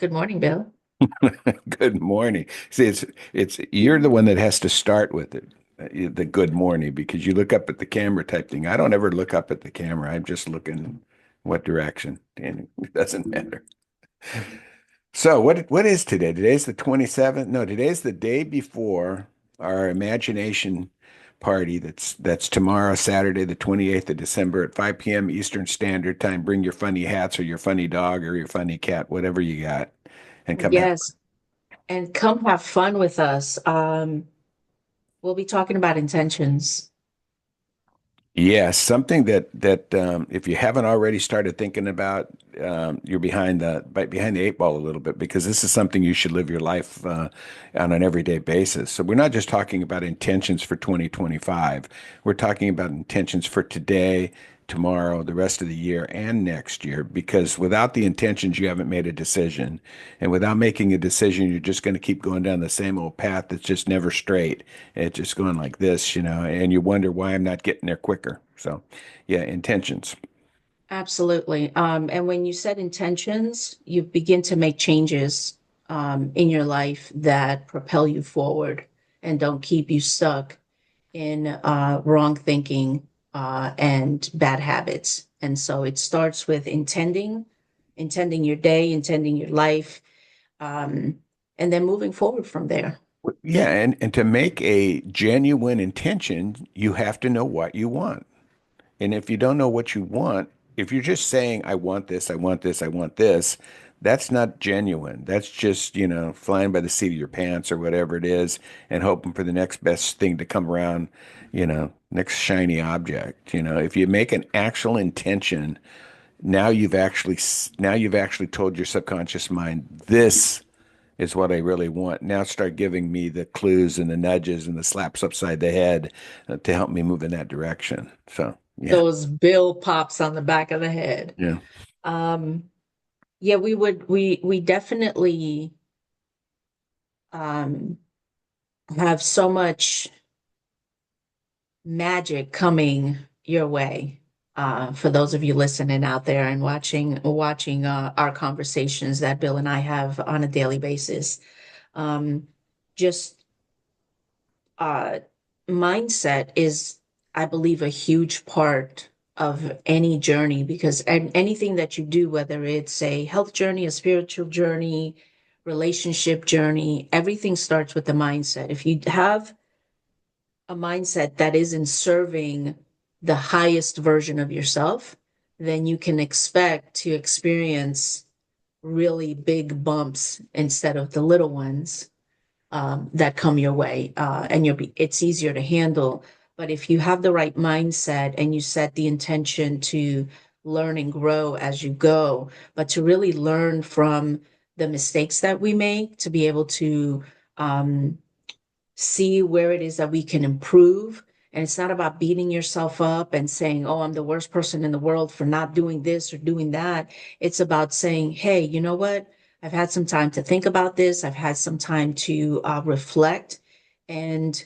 Good morning, Bill. Good morning. See, it's you're the one that has to start with it, the good morning, because you look up at the camera type thing. I don't ever look up at the camera. I'm just looking what direction, and it doesn't matter. So what is today? Today's the 27th. No, today's the day before our imagination party. That's tomorrow, Saturday, the 28th of December at 5 p.m. Eastern Standard Time. Bring your funny hats or your funny dog or your funny cat, whatever you got, and come have. Yes, and come have fun with us. We'll be talking about intentions. Yes, something that if you haven't already started thinking about, you're behind the eight ball a little bit because this is something you should live your life on an everyday basis. So we're not just talking about intentions for 2025. We're talking about intentions for today, tomorrow, the rest of the year, and next year. Because without the intentions, you haven't made a decision, and without making a decision, you're just going to keep going down the same old path that's just never straight. It's just going like this, and you wonder why I'm not getting there quicker. So, yeah, intentions. Absolutely. And when you set intentions, you begin to make changes in your life that propel you forward and don't keep you stuck in wrong thinking and bad habits. And so it starts with intending your day, intending your life, um, and then moving forward from there. Yeah, and to make a genuine intention, you have to know what you want. And if you don't know what you want, if you're just saying, I want this, I want this, I want this, that's not genuine. That's just, flying by the seat of your pants or whatever it is and hoping for the next best thing to come around, next shiny object. If you make an actual intention, now you've actually told your subconscious mind, this is what I really want. Now start giving me the clues and the nudges and the slaps upside the head to help me move in that direction. So, yeah. Those bill pops on the back of the head. Yeah. Um, yeah, we definitely um, have so much magic coming your way. For those of you listening out there and watching our conversations that Bill and I have on a daily basis, um, just uh, mindset is, I believe, a huge part of any journey because anything that you do, whether it's a health journey, a spiritual journey, relationship journey, everything starts with the mindset. If you have a mindset that isn't serving the highest version of yourself, then you can expect to experience really big bumps instead of the little ones that come your way, and it's easier to handle. But if you have the right mindset and you set the intention to learn and grow as you go, but to really learn from the mistakes that we make, to be able to um, see where it is that we can improve. And it's not about beating yourself up and saying, oh, I'm the worst person in the world for not doing this or doing that. It's about saying, hey, you know what? I've had some time to think about this. I've had some time to reflect. And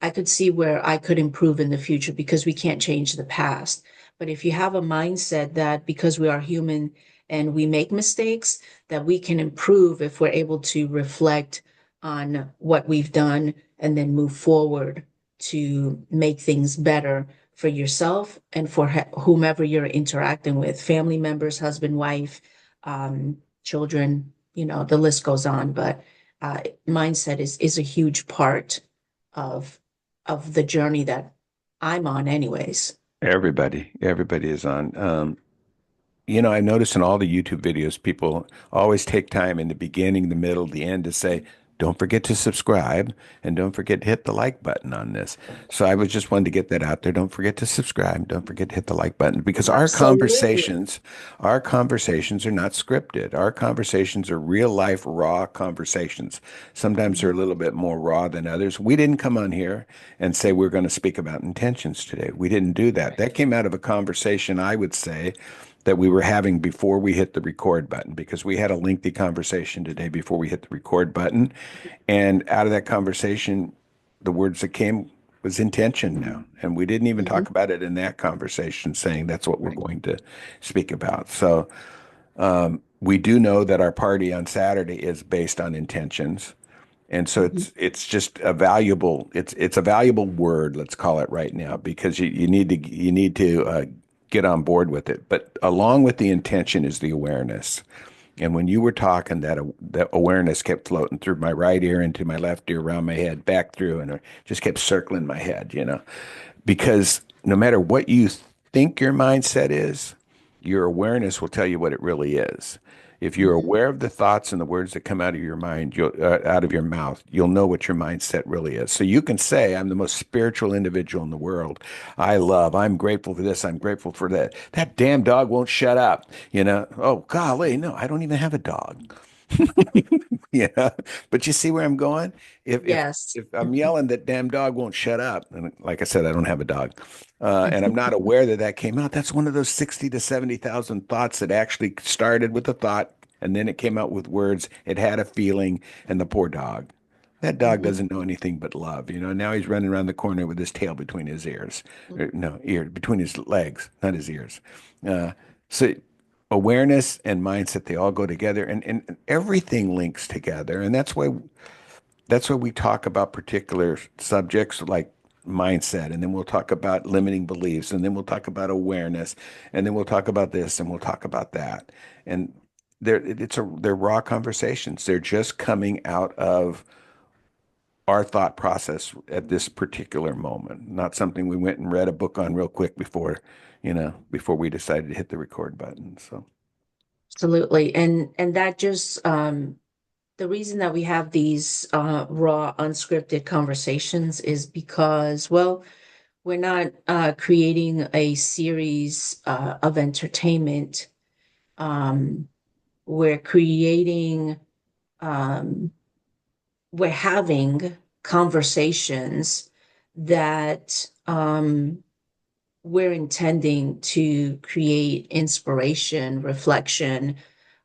I could see where I could improve in the future because we can't change the past. But if you have a mindset that because we are human and we make mistakes, that we can improve if we're able to reflect on what we've done and then move forward to make things better for yourself and for whomever you're interacting with, family members, husband, wife, children, the list goes on. But mindset is a huge part of the journey that I'm on anyways. Everybody is on. I notice in all the YouTube videos, people always take time in the beginning, the middle, the end to say, don't forget to subscribe and don't forget to hit the like button on this. So I was just wanted to get that out there. Don't forget to subscribe. Don't forget to hit the like button because our Absolutely. conversations, our conversations are not scripted. Our conversations are real life, raw conversations. Sometimes they're a little bit more raw than others. We didn't come on here and say we're going to speak about intentions today. We didn't do that. That came out of a conversation, I would say, that we were having before we hit the record button because we had a lengthy conversation today before we hit the record button. And out of that conversation, the words that came was intention now. And we didn't even Mhm. talk about it in that conversation, saying that's what we're going to speak about. So we do know that our party on Saturday is based on intentions. And so Mhm. it's just a valuable it's a valuable word, let's call it right now, because you need to get on board with it. But along with the intention is the awareness. And when you were talking, that awareness kept floating through my right ear into my left ear, around my head, back through, and it just kept circling my head, because no matter what you think your mindset is, your awareness will tell you what it really is. If you're Mhm. aware of the thoughts and the words that come out of your mind, out of your mouth, you'll know what your mindset really is. So you can say, "I'm the most spiritual individual in the world. I'm grateful for this. I'm grateful for that. That damn dog won't shut up." Oh, golly, no, I don't even have a dog. Yeah, but you see where I'm going? If if Yes. if I'm yelling that damn dog won't shut up, and like I said, I don't have a dog, and I'm not aware that that came out. That's one of those 60 to 70,000 thoughts that actually started with a thought, and then it came out with words. It had a feeling, and the poor dog. That dog Mhm. doesn't know anything but love. Now he's running around the corner with his tail between his ears. No, ear between his legs, not his ears. Uh, so awareness and mindset, they all go together, and everything links together. And that's why we talk about particular subjects like mindset, and then we'll talk about limiting beliefs, and then we'll talk about awareness, and then we'll talk about this, and we'll talk about that. And they're raw conversations. They're just coming out of our thought process at this particular moment, not something we went and read a book on real quick before we decided to hit the record button. So. Absolutely. And that just the reason that we have these raw, unscripted conversations is because, well, we're not creating a series of entertainment. Um, we're creating, um, we're having conversations that we're intending to create inspiration, reflection,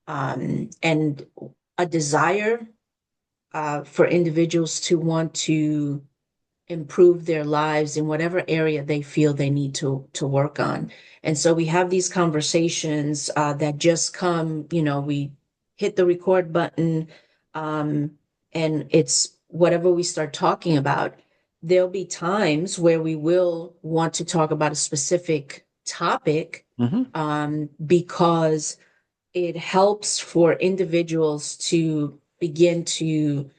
and a desire for individuals to want to improve their lives in whatever area they feel they need to work on. And so we have these conversations that just come, we hit the record button, um, and it's whatever we start talking about. There'll be times where we will want to talk about a specific topic Mhm. because it helps for individuals to begin to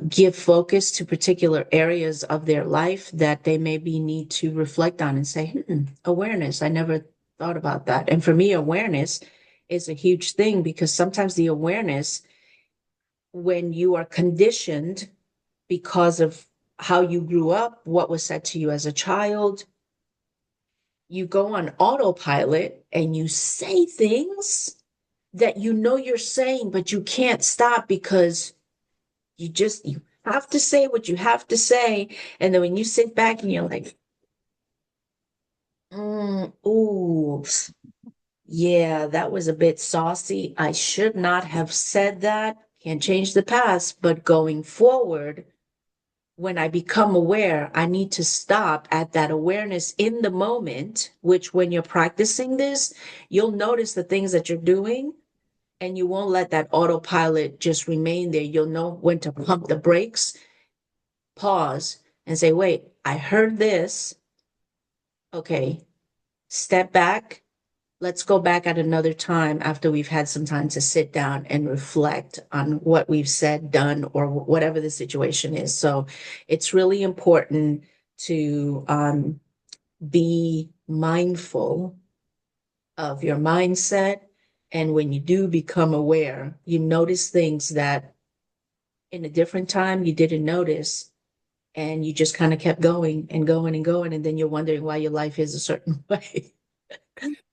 give focus to particular areas of their life that they maybe need to reflect on and say, awareness. I never thought about that. And for me, awareness is a huge thing because sometimes the awareness, when you are conditioned because of how you grew up, what was said to you as a child, you go on autopilot and you say things that you know you're saying, but you can't stop because you have to say what you have to say. And then when you sit back and you're like, ooh, yeah, that was a bit saucy. I should not have said that. Can't change the past, but going forward, when I become aware, I need to stop at that awareness in the moment, which when you're practicing this, you'll notice the things that you're doing and you won't let that autopilot just remain there. You'll know when to pump the brakes, pause, and say, wait, I heard this. Okay, step back. Let's go back at another time after we've had some time to sit down and reflect on what we've said, done, or whatever the situation is. So it's really important to be mindful of your mindset. And when you do become aware, you notice things that in a different time you didn't notice, and you just kind of kept going and going and going, and then you're wondering why your life is a certain way.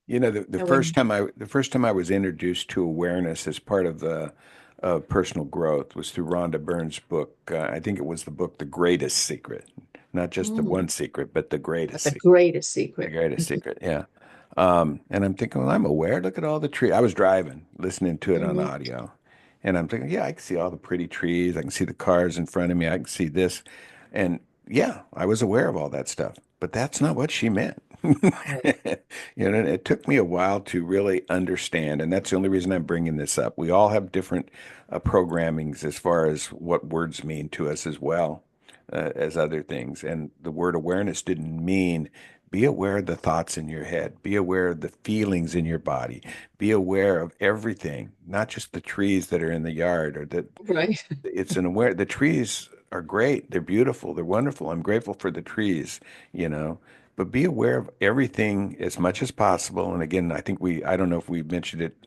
The And first when time I was introduced to awareness as part of the personal growth was through Rhonda Byrne's book. I think it was the book The Greatest Secret, not just the mm, one secret, but the but greatest the secret. greatest The secret. greatest secret, yeah. And I'm thinking, well, I'm aware. Look at all the trees. I was driving, listening to it on Mhm. audio, and I'm thinking, yeah, I can see all the pretty trees. I can see the cars in front of me. I can see this, and yeah, I was aware of all that stuff. But that's not what she meant. Right. You know, and it took me a while to really understand, and that's the only reason I'm bringing this up. We all have different programmings as far as what words mean to us as well as other things. And the word awareness didn't mean be aware of the thoughts in your head, be aware of the feelings in your body, be aware of everything, not just the trees that are in the yard or that Right. it's an aware the trees are great, they're beautiful, they're wonderful, I'm grateful for the trees, you know, but be aware of everything as much as possible. And again, I don't know if we mentioned it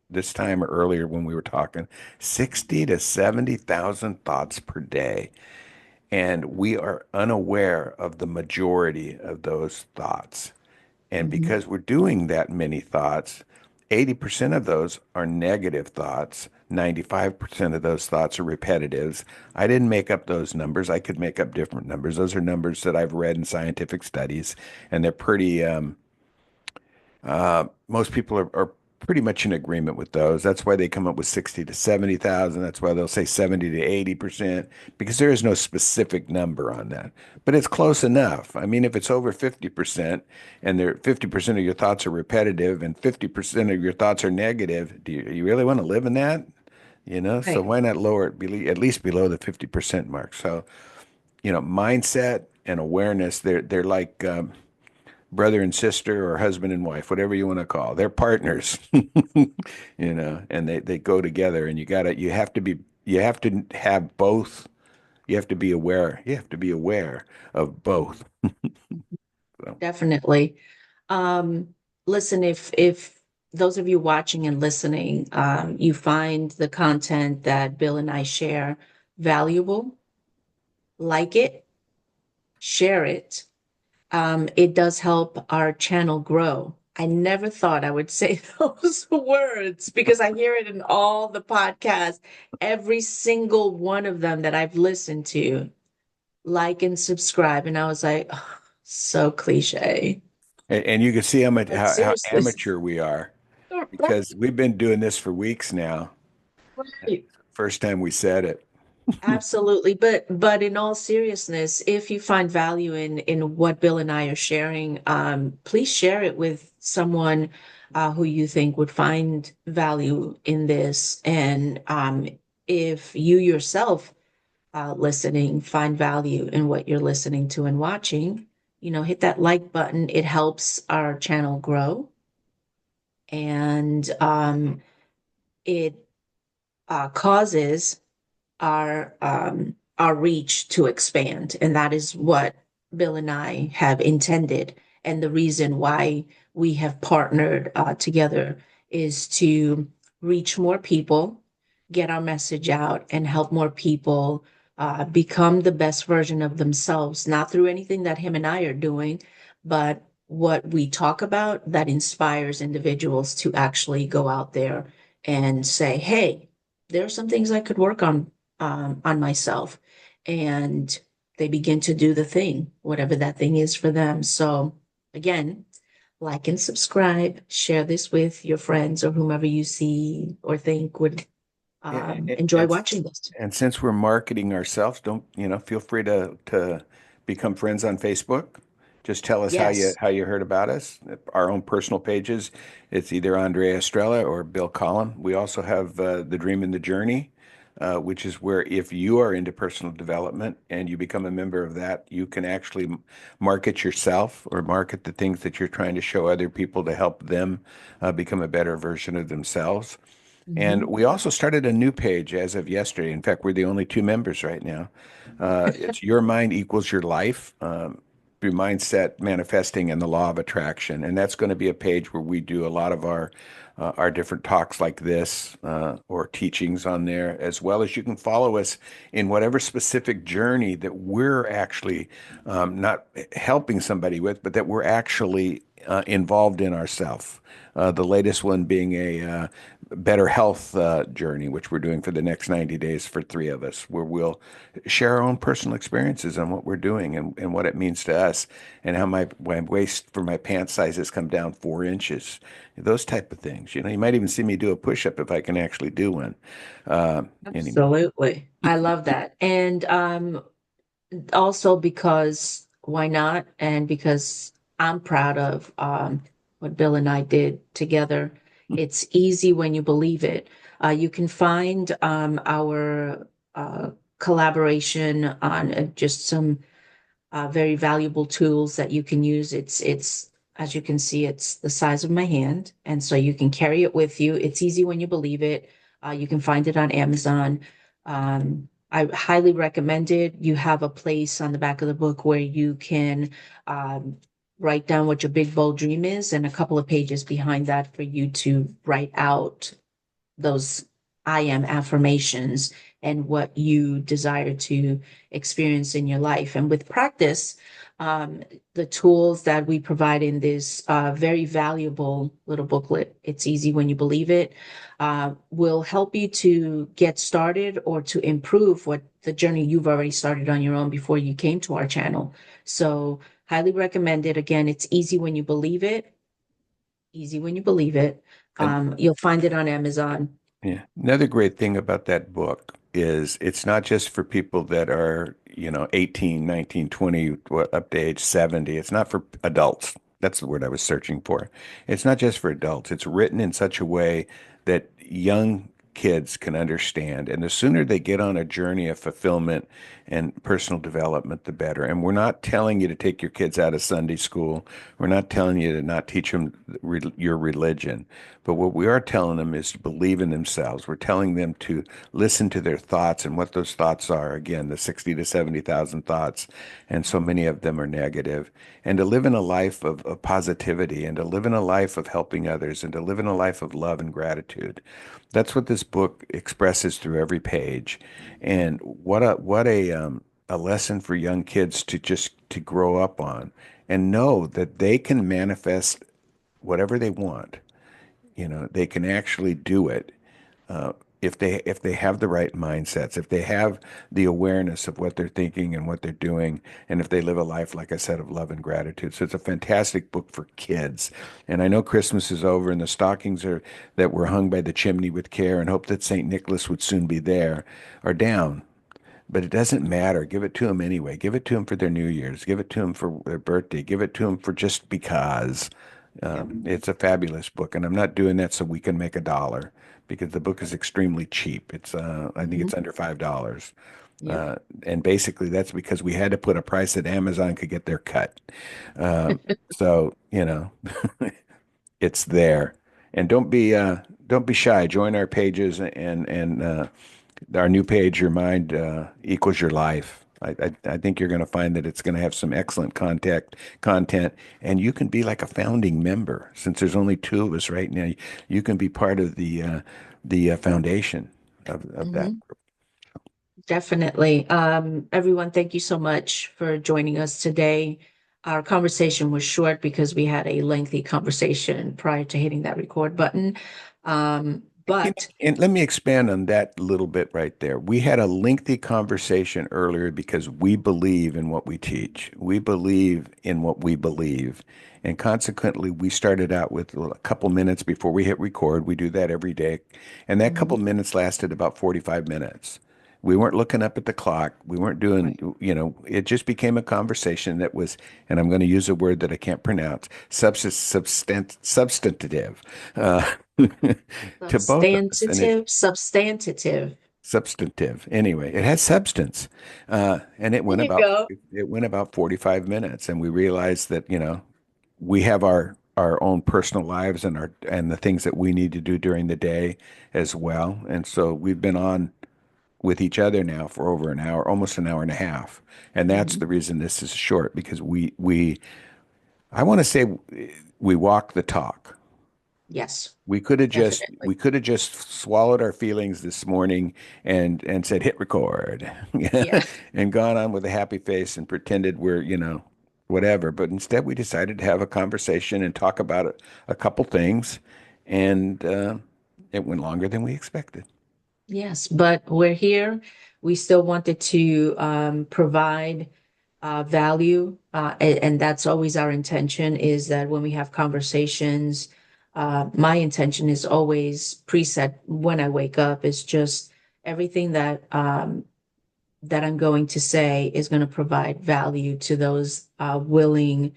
this time or earlier when we were talking, 60 to 70,000 thoughts per day, and we are unaware of the majority of those thoughts. And Mhm. because we're doing that many thoughts, 80% of those are negative thoughts. 95% of those thoughts are repetitives. I didn't make up those numbers. I could make up different numbers. Those are numbers that I've read in scientific studies, and they're pretty, most people are pretty much in agreement with those. That's why they come up with 60 to 70,000. That's why they'll say 70 to 80%, because there is no specific number on that. But it's close enough. I mean, if it's over 50% and there 50% of your thoughts are repetitive and 50% of your thoughts are negative, do you really want to live in that? You know, so Right. why not lower it at least below the 50% mark? So, you know, mindset and awareness, they're like brother and sister or husband and wife, whatever you want to call. They're partners, you know, and they go together and you have to have both. You have to be aware. You have to be aware of both. So, Definitely. Um, Listen, if those of you watching and listening, you find the content that Bill and I share valuable, like it, share it. It does help our channel grow. I never thought I would say those words because I hear it in all the podcasts, every single one of them that I've listened to, like and subscribe. And I was like, "Oh, so cliche." and you can see But how seriously, amateur we are because we've been doing this for weeks now. right. First time we said it. Absolutely. But in all seriousness, if you find value in what Bill and I are sharing, please share it with someone who you think would find value in this. And if you yourself listening find value in what you're listening to and watching, hit that like button. It helps our channel grow, and it causes our reach to expand. And that is what Bill and I have intended. And the reason why we have partnered together is to reach more people, get our message out, and help more people become the best version of themselves, not through anything that him and I are doing, but what we talk about that inspires individuals to actually go out there and say, hey, there are some things I could work on myself. And they begin to do the thing, whatever that thing is for them. So, again, like and subscribe, share this with your friends or whomever you see or think would And, enjoy watching this. and since we're marketing ourselves, don't, you know, feel free to become friends on Facebook. Just tell us Yes. how you heard about us. Our own personal pages. It's either Andrea Estrella or Bill Collin. We also have The Dream and the Journey, which is where if you are into personal development and you become a member of that, you can actually market yourself or market the things that you're trying to show other people to help them become a better version of themselves. And Mhm. we also started a new page as of yesterday. In fact, we're the only two members right now. It's Your Mind Equals Your Life, through mindset, manifesting, and the law of attraction. And that's going to be a page where we do a lot of our different talks like this or teachings on there, as well as you can follow us in whatever specific journey that we're actually not helping somebody with, but that we're actually involved in ourselves. The latest one being a better health journey, which we're doing for the next 90 days for three of us, where we'll share our own personal experiences on what we're doing and what it means to us, and how my waist for my pant size has come down 4 inches. Those type of things. You know, you might even see me do a push up if I can actually do one. Anymore. Absolutely. I love that. And also because why not? And because I'm proud of what Bill and I did together. It's easy when you believe it. You can find our collaboration on just some very valuable tools that you can use. It's as you can see, it's the size of my hand, and so you can carry it with you. It's easy when you believe it. You can find it on Amazon. I highly recommend it. You have a place on the back of the book where you can um, write down what your big bold dream is, and a couple of pages behind that for you to write out those I am affirmations and what you desire to experience in your life. And with practice, um, the tools that we provide in this very valuable little booklet, it's easy when you believe it, will help you to get started or to improve what the journey you've already started on your own before you came to our channel. So, highly recommend it. Again, it's easy when you believe it. Easy when you believe it. And You'll find it on Amazon. yeah, another great thing about that book is it's not just for people that are, 18, 19, 20, up to age 70. It's not for adults. That's the word I was searching for. It's not just for adults. It's written in such a way that young kids can understand. And the sooner they get on a journey of fulfillment and personal development, the better. And we're not telling you to take your kids out of Sunday school. We're not telling you to not teach them your religion. But what we are telling them is to believe in themselves. We're telling them to listen to their thoughts and what those thoughts are. Again, the 60 to 70,000 thoughts, and so many of them are negative. And to live in a life of positivity, and to live in a life of helping others, and to live in a life of love and gratitude. That's what this book expresses through every page. And what a lesson for young kids to just to grow up on and know that they can manifest whatever they want. They can actually do it if they have the right mindsets, if they have the awareness of what they're thinking and what they're doing, and if they live a life, like I said, of love and gratitude. So it's a fantastic book for kids. And I know Christmas is over, and the stockings are that were hung by the chimney with care, and hope that St. Nicholas would soon be there, are down. But it doesn't matter. Give it to them anyway. Give it to them for their New Year's. Give it to them for their birthday. Give it to them for just because. Yep. It's a fabulous book, and I'm not doing that so we can make a dollar because the book is extremely cheap. I think Mhm. it's under $5. Yep. Uh, and basically, that's because we had to put a price that Amazon could get their cut. So, it's there. And don't be shy. Join our pages and our new page, Your Mind Equals Your Life. I think you're going to find that it's going to have some excellent content, and you can be like a founding member. Since there's only two of us right now, you can be part of the foundation of that. Mhm. Definitely. Everyone, thank you so much for joining us today. Our conversation was short because we had a lengthy conversation prior to hitting that record button. But And let me expand on that little bit right there. We had a lengthy conversation earlier because we believe in what we teach. We believe in what we believe. And consequently, we started out with a couple minutes before we hit record. We do that every day. And that Mhm. couple minutes lasted about 45 minutes. We weren't looking up at the clock. We weren't Right. it just became a conversation that was, and I'm going to use a word that I can't pronounce, substantive. Uh, to both of us. And it Substantive. substantive. Anyway, it has substance. And it There went you about go. it went about 45 minutes. And we realized that, we have our own personal lives and the things that we need to do during the day as well. And so we've been on with each other now for over an hour, almost an hour and a half. And that's Mhm. the reason this is short, because I want to say we walk the talk. Yes, We could have just definitely. we could have just swallowed our feelings this morning and said hit record Yeah. and gone on with a happy face and pretended we're, whatever. But instead we decided to have a conversation and talk about a couple things, and it went longer than we expected. Yes, but we're here. We still wanted to provide value, and that's always our intention. Is that when we have conversations, my intention is always preset when I wake up. Is just everything that I'm going to say is going to provide value to those willing.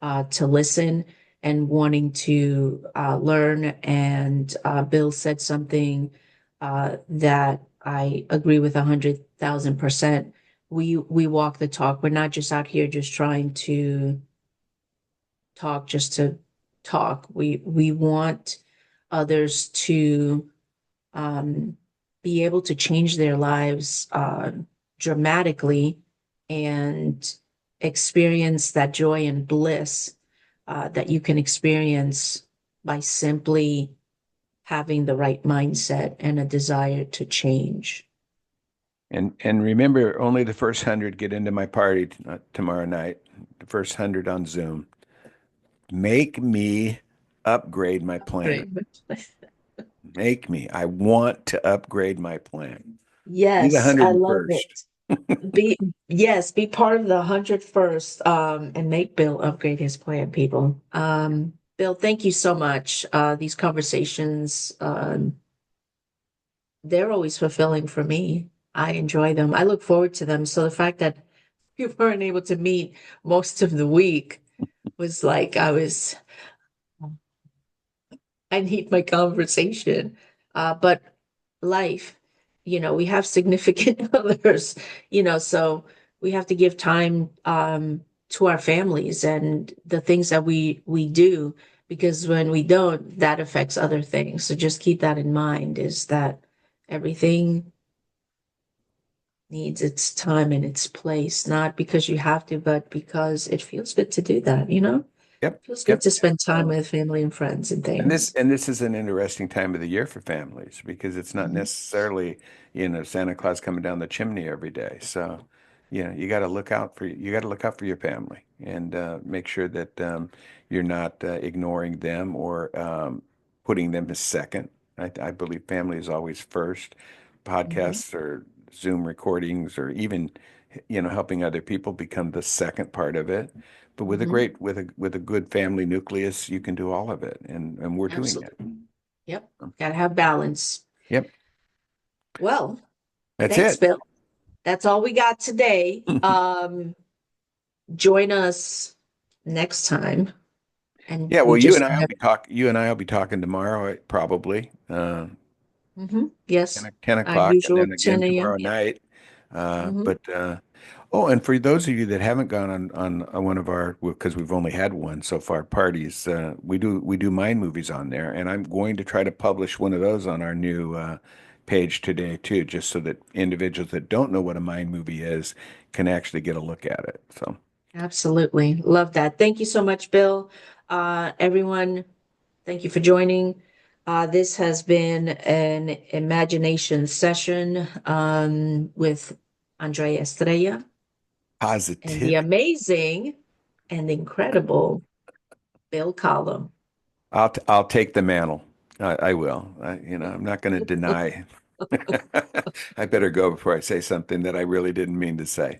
to listen and wanting to learn. And Bill said something that I agree with 100,000%. We walk the talk. We're not just out here just trying to talk just to talk. We want others to um, be able to change their lives dramatically and experience that joy and bliss that you can experience by simply having the right mindset and a desire to change. And remember, only the first 100 get into my party tomorrow night. The first 100 on Zoom. Make me upgrade my plan. Great. Make me. I want to upgrade my plan. Be the Yes, I love 101st. it. Be yes, be part of the 101st and make Bill upgrade his plan, people. Bill, thank you so much. These conversations, they're always fulfilling for me. I enjoy them. I look forward to them. So the fact that we weren't able to meet most of the week was like I need my conversation. But life, we have significant others, so we have to give time to our families and the things that we do, because when we don't, that affects other things. So just keep that in mind, is that everything needs its time and its place, not because you have to, but because it feels good to do that. Yep. Feels good Yep. to spend time with family and friends and And this things. and this is an interesting time of the year for families because it's not Mhm. necessarily, Santa Claus coming down the chimney every day. So, you got to look out for your family and make sure that you're not ignoring them or putting them as second. I believe family is always first. Mhm. Podcasts or Zoom recordings or even, helping other people become the second part of it. But with a Mhm. great with a good family nucleus, you can do all of it, and we're doing it. Absolutely. Yep. Got to have balance. Yep, Well, that's thanks, it. Bill. That's all we got today. Join us next time, and Yeah, we well, just have. you and I will be talking tomorrow, probably, Yes, 10 our o'clock, and usual then 10 again a.m. tomorrow Yep. night. Hmm. But oh, and for those of you that haven't gone on one of our, because we've only had one so far, parties, we do Mind movies on there, and I'm going to try to publish one of those on our new page today too, just so that individuals that don't know what a Mind movie is can actually get a look at it. So Absolutely. Love that. Thank you so much, Bill. Everyone, thank you for joining. This has been an imagination session with Andrea Estrella and the positivity. amazing and incredible Bill Collum. I'll take the mantle. I will. I'm not going to deny. I better go before I say something that I really didn't mean to say.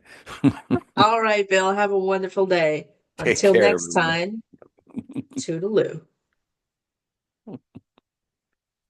All right, Bill, have a wonderful day. Take Until care, next everyone. time, toodaloo.